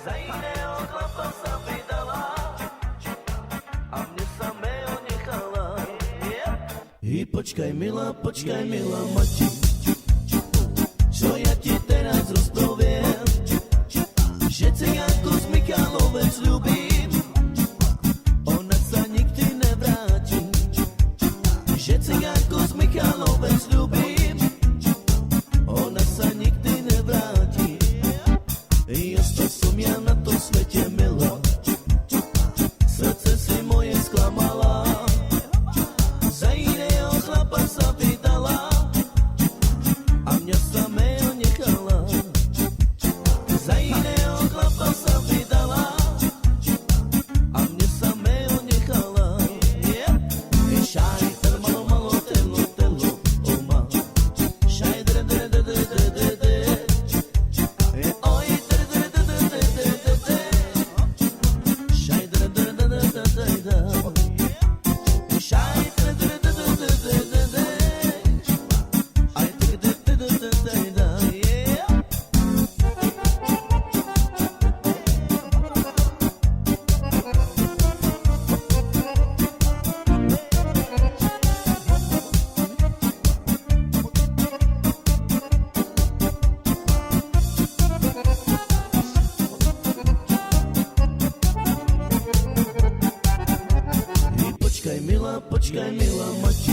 Za jiného chlapa sa vydala a mne samého nechala. Počkaj milá Mati, čo ja ti teraz rozpoviem, že cigánku z Michalovec ľúbim, ona sa nikdy nevráti. Že cigánku z Michalovec ľúbim, ona sa nikdy nevráti. Jasne som ja na tom svete milá, srdce si moje sklamala. Za iného chlapa sa vydala a mňa samého nechala. Za iného chlapa sa vydala a mňa samého nechala. Šajter malo, telo, oma. Šajter, oj, počkaj milá Mati,